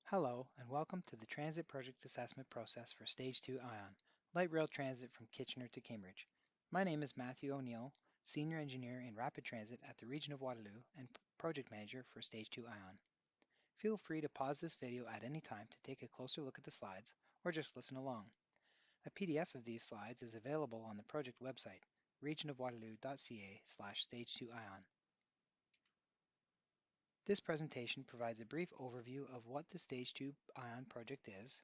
Hello, and welcome to the Transit Project Assessment Process for Stage 2 ION, Light Rail Transit from Kitchener to Cambridge. My name is Matthew O'Neill, Senior Engineer in Rapid Transit at the Region of Waterloo and Project Manager for Stage 2 ION. Feel free to pause this video at any time to take a closer look at the slides or just listen along. A PDF of these slides is available on the project website, regionofwaterloo.ca/stage2ion. This presentation provides a brief overview of what the Stage 2 ION project is,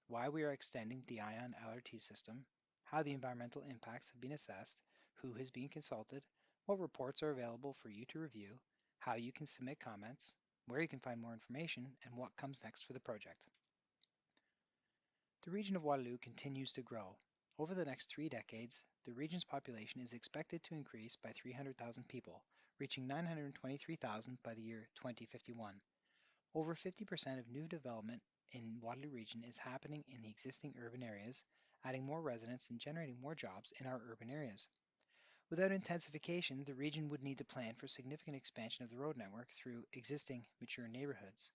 why we are extending the ION LRT system, how the environmental impacts have been assessed, who has been consulted, what reports are available for you to review, how you can submit comments, where you can find more information, and what comes next for the project. The region of Waterloo continues to grow. Over the next 3 decades, the region's population is expected to increase by 300,000 people, reaching 923,000 by the year 2051. Over 50% of new development in Waterloo region is happening in the existing urban areas, adding more residents and generating more jobs in our urban areas. Without intensification, the region would need to plan for significant expansion of the road network through existing mature neighborhoods.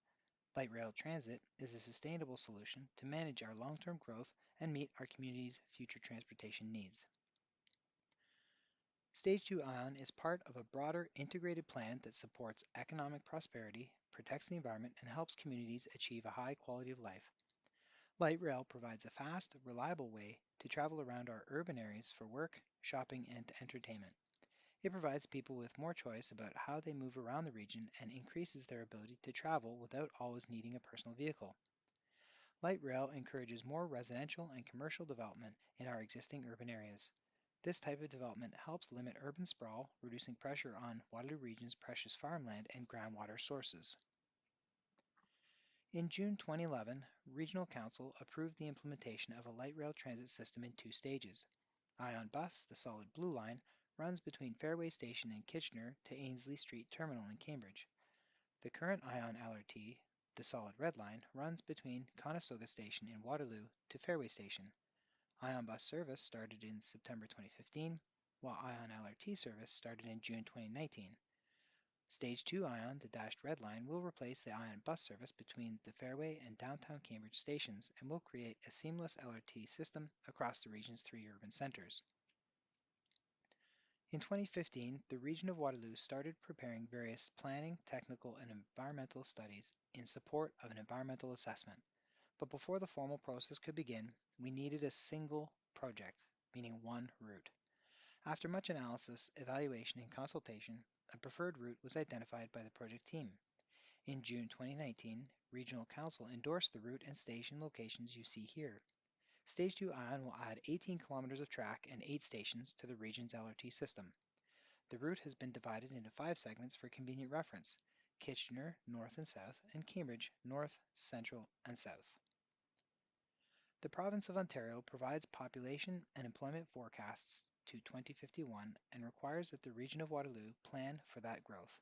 Light rail transit is a sustainable solution to manage our long-term growth and meet our community's future transportation needs. Stage 2 ION is part of a broader integrated plan that supports economic prosperity, protects the environment, and helps communities achieve a high quality of life. Light rail provides a fast, reliable way to travel around our urban areas for work, shopping, and entertainment. It provides people with more choice about how they move around the region and increases their ability to travel without always needing a personal vehicle. Light rail encourages more residential and commercial development in our existing urban areas. This type of development helps limit urban sprawl, reducing pressure on Waterloo Region's precious farmland and groundwater sources. In June 2011, Regional Council approved the implementation of a light rail transit system in 2 stages. ION Bus, the solid blue line, runs between Fairway Station in Kitchener to Ainslie Street Terminal in Cambridge. The current ION LRT, the solid red line, runs between Conestoga Station in Waterloo to Fairway Station. ION Bus service started in September 2015, while ION LRT service started in June 2019. Stage 2 ION, the dashed red line, will replace the ION bus service between the Fairway and downtown Cambridge stations and will create a seamless LRT system across the region's 3 urban centres. In 2015, the region of Waterloo started preparing various planning, technical, and environmental studies in support of an environmental assessment. But before the formal process could begin, we needed a single project, meaning one route. After much analysis, evaluation, and consultation, a preferred route was identified by the project team. In June 2019, Regional Council endorsed the route and station locations you see here. Stage 2 ION will add 18 kilometers of track and 8 stations to the region's LRT system. The route has been divided into 5 segments for convenient reference: Kitchener, north and south, and Cambridge, north, central, and south. The province of Ontario provides population and employment forecasts to 2051 and requires that the region of Waterloo plan for that growth.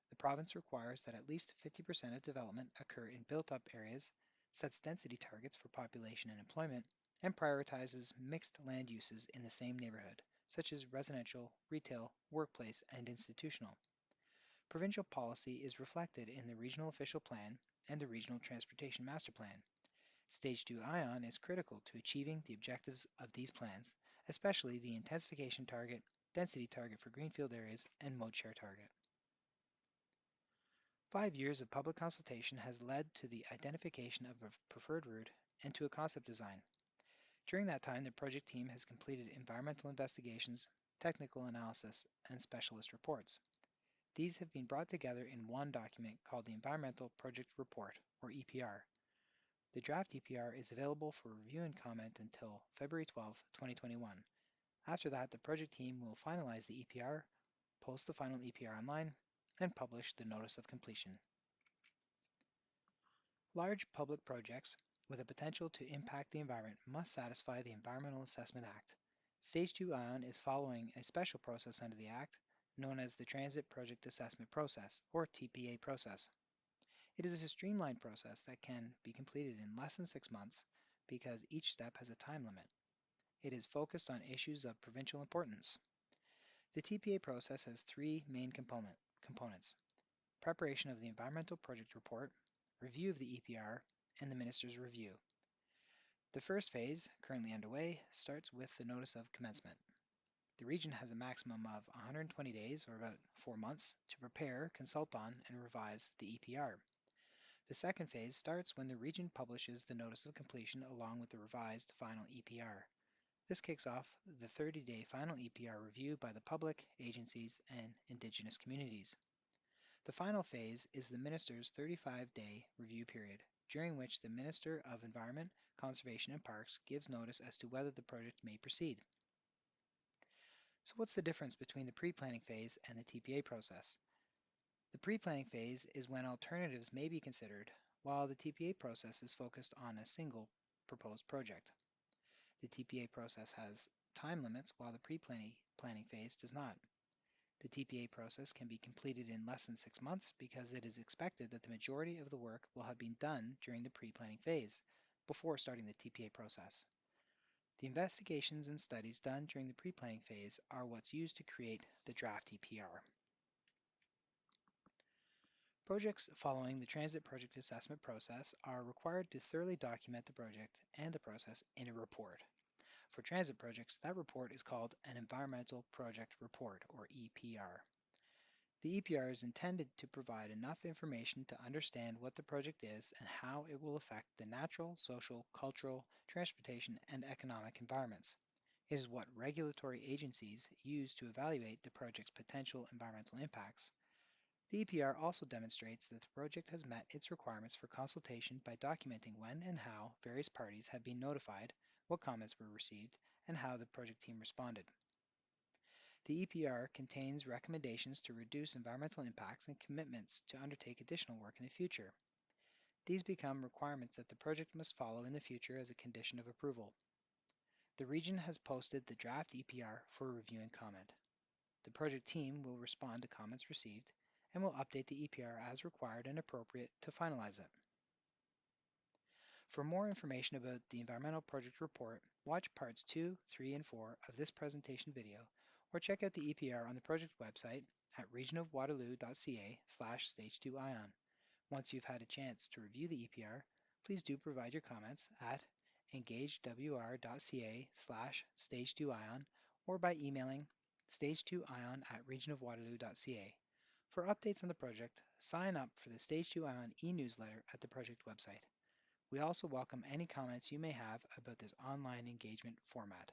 The province requires that at least 50% of development occur in built-up areas, sets density targets for population and employment, and prioritizes mixed land uses in the same neighborhood, such as residential, retail, workplace, and institutional. Provincial policy is reflected in the Regional Official Plan and the Regional Transportation Master Plan. Stage 2 ION is critical to achieving the objectives of these plans, especially the intensification target, density target for greenfield areas, and mode share target. 5 years of public consultation has led to the identification of a preferred route and to a concept design. During that time, the project team has completed environmental investigations, technical analysis, and specialist reports. These have been brought together in one document called the Environmental Project Report, or EPR. The draft EPR is available for review and comment until February 12, 2021. After that, the project team will finalize the EPR, post the final EPR online, and publish the Notice of Completion. Large public projects with a potential to impact the environment must satisfy the Environmental Assessment Act. Stage 2 ION is following a special process under the Act, known as the Transit Project Assessment Process, or TPA Process. It is a streamlined process that can be completed in less than 6 months because each step has a time limit. It is focused on issues of provincial importance. The TPA process has 3 main components: preparation of the Environmental Project Report, review of the EPR, and the Minister's review. The first phase, currently underway, starts with the Notice of Commencement. The region has a maximum of 120 days, or about 4 months, to prepare, consult on, and revise the EPR. The second phase starts when the region publishes the Notice of Completion along with the revised final EPR. This kicks off the 30-day final EPR review by the public, agencies, and Indigenous communities. The final phase is the Minister's 35-day review period, during which the Minister of Environment, Conservation and Parks gives notice as to whether the project may proceed. So what's the difference between the pre-planning phase and the TPA process? The pre-planning phase is when alternatives may be considered, while the TPA process is focused on a single proposed project. The TPA process has time limits, while the pre-planning phase does not. The TPA process can be completed in less than 6 months because it is expected that the majority of the work will have been done during the pre-planning phase, before starting the TPA process. The investigations and studies done during the pre-planning phase are what's used to create the draft EPR. Projects following the Transit Project Assessment process are required to thoroughly document the project and the process in a report. For transit projects, that report is called an Environmental Project Report, or EPR. The EPR is intended to provide enough information to understand what the project is and how it will affect the natural, social, cultural, transportation, and economic environments. It is what regulatory agencies use to evaluate the project's potential environmental impacts. The EPR also demonstrates that the project has met its requirements for consultation by documenting when and how various parties have been notified, what comments were received, and how the project team responded. The EPR contains recommendations to reduce environmental impacts and commitments to undertake additional work in the future. These become requirements that the project must follow in the future as a condition of approval. The region has posted the draft EPR for review and comment. The project team will respond to comments received and will update the EPR as required and appropriate to finalize it. For more information about the Environmental Project Report, watch parts 2, 3, and 4 of this presentation video, or check out the EPR on the project website at regionofwaterloo.ca/stage2ion. Once you've had a chance to review the EPR, please do provide your comments at engagewr.ca/stage2ion or by emailing stage2ion@regionofwaterloo.ca. For updates on the project, sign up for the Stage 2 ION e-newsletter at the project website. We also welcome any comments you may have about this online engagement format.